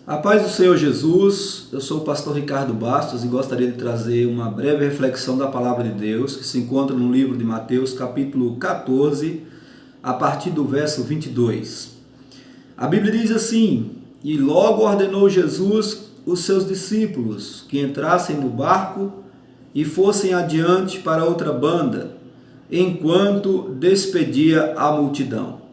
A paz do Senhor Jesus, eu sou o pastor Ricardo Bastos e gostaria de trazer uma breve reflexão da palavra de Deus que se encontra no livro de Mateus, capítulo 14, a partir do verso 22. A Bíblia diz assim: E logo ordenou Jesus os seus discípulos que entrassem no barco e fossem adiante para outra banda, enquanto despedia a multidão.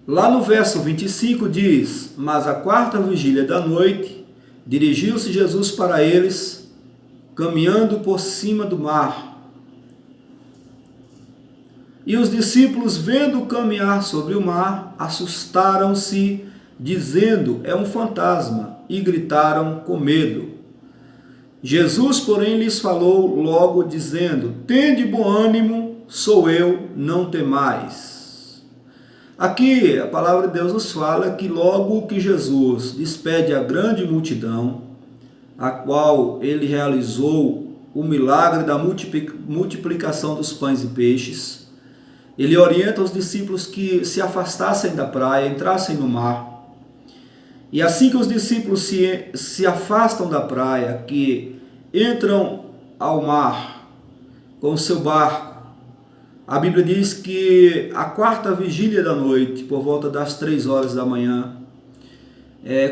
Lá no verso 25 diz: Mas à quarta vigília da noite, dirigiu-se Jesus para eles, caminhando por cima do mar. E os discípulos, vendo caminhar sobre o mar, assustaram-se, dizendo: É um fantasma, e gritaram com medo. Jesus, porém, lhes falou logo, dizendo: Tende bom ânimo, sou eu, não temais. Aqui a palavra de Deus nos fala que logo que Jesus despede a grande multidão, a qual ele realizou o milagre da multiplicação dos pães e peixes, ele orienta os discípulos que se afastassem da praia, entrassem no mar. E assim que os discípulos se afastam da praia, que entram ao mar com o seu barco, a Bíblia diz que a quarta vigília da noite, por volta das 3 horas da manhã,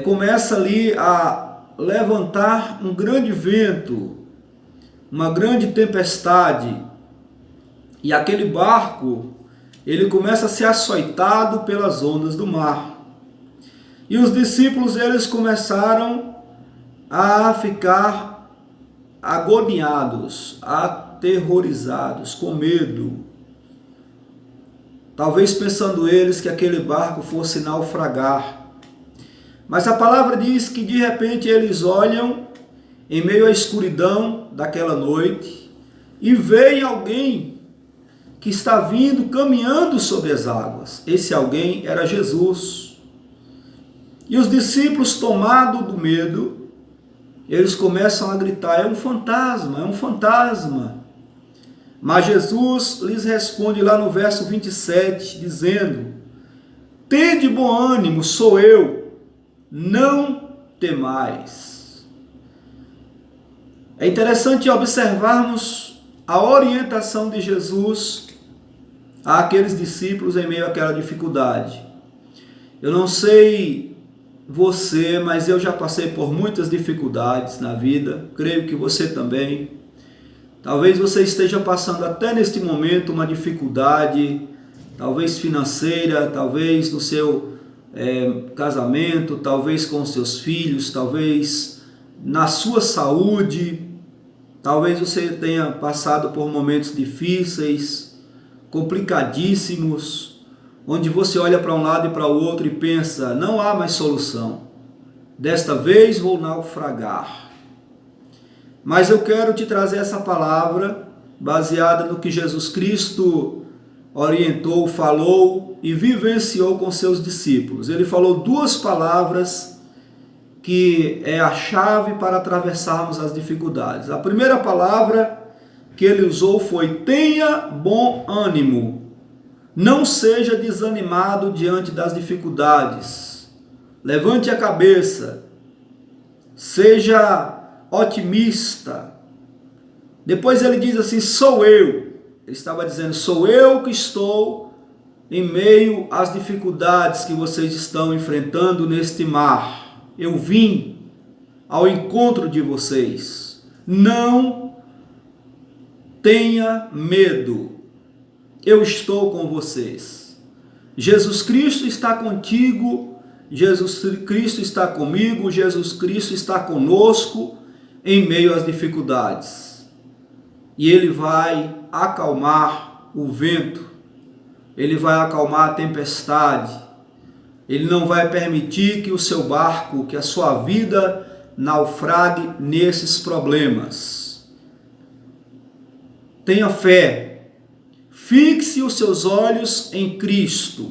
começa ali a levantar um grande vento, uma grande tempestade, e aquele barco, ele começa a ser açoitado pelas ondas do mar. E os discípulos, eles começaram a ficar agoniados, aterrorizados, com medo. Talvez pensando eles que aquele barco fosse naufragar. Mas a palavra diz que de repente eles olham em meio à escuridão daquela noite e veem alguém que está vindo caminhando sobre as águas. Esse alguém era Jesus. E os discípulos, tomados do medo, eles começam a gritar: é um fantasma, é um fantasma. Mas Jesus lhes responde lá no verso 27, dizendo: Tende bom ânimo, sou eu, não temais. É interessante observarmos a orientação de Jesus àqueles discípulos em meio àquela dificuldade. Eu não sei você, mas eu já passei por muitas dificuldades na vida, creio que você também. Talvez você esteja passando até neste momento uma dificuldade, talvez financeira, talvez no seu casamento, talvez com os seus filhos, talvez na sua saúde, talvez você tenha passado por momentos difíceis, complicadíssimos, onde você olha para um lado e para o outro e pensa: não há mais solução, desta vez vou naufragar. Mas eu quero te trazer essa palavra baseada no que Jesus Cristo orientou, falou e vivenciou com seus discípulos. Ele falou 2 palavras que é a chave para atravessarmos as dificuldades. A primeira palavra que ele usou foi: tenha bom ânimo, não seja desanimado diante das dificuldades, levante a cabeça, seja otimista. Depois ele diz assim: sou eu. Ele estava dizendo: sou eu que estou em meio às dificuldades que vocês estão enfrentando neste mar. Eu vim ao encontro de vocês. Não tenha medo. Eu estou com vocês. Jesus Cristo está contigo. Jesus Cristo está comigo. Jesus Cristo está conosco em meio às dificuldades. E ele vai acalmar o vento, ele vai acalmar a tempestade, ele não vai permitir que o seu barco, que a sua vida naufrague nesses problemas. Tenha fé, fixe os seus olhos em Cristo.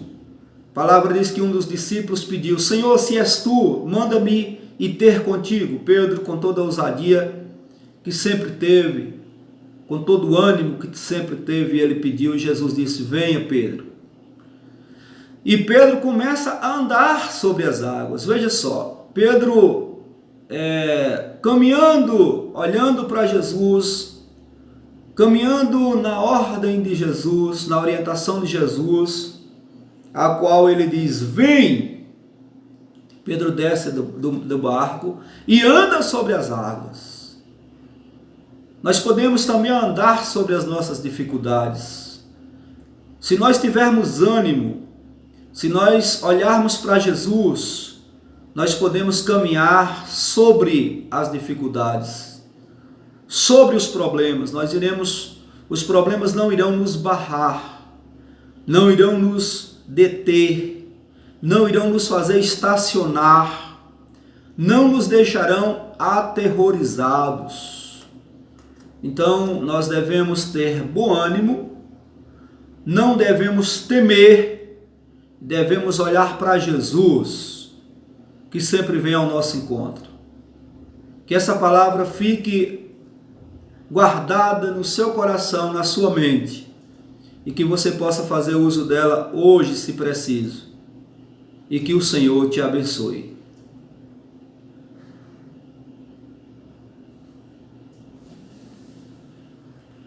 A palavra diz que um dos discípulos pediu: Senhor, se és tu, manda-me e ter contigo. Pedro, com toda a ousadia que sempre teve, com todo o ânimo que sempre teve, ele pediu, e Jesus disse: venha, Pedro. E Pedro começa a andar sobre as águas. Veja só, Pedro caminhando, olhando para Jesus, caminhando na ordem de Jesus, na orientação de Jesus, a qual ele diz: vem. Pedro desce do barco e anda sobre as águas. Nós podemos também andar sobre as nossas dificuldades. Se nós tivermos ânimo, se nós olharmos para Jesus, nós podemos caminhar sobre as dificuldades, sobre os problemas. Os problemas não irão nos barrar, não irão nos deter, não irão nos fazer estacionar, não nos deixarão aterrorizados. Então, nós devemos ter bom ânimo, não devemos temer, devemos olhar para Jesus, que sempre vem ao nosso encontro. Que essa palavra fique guardada no seu coração, na sua mente, e que você possa fazer uso dela hoje, se preciso. E que o Senhor te abençoe.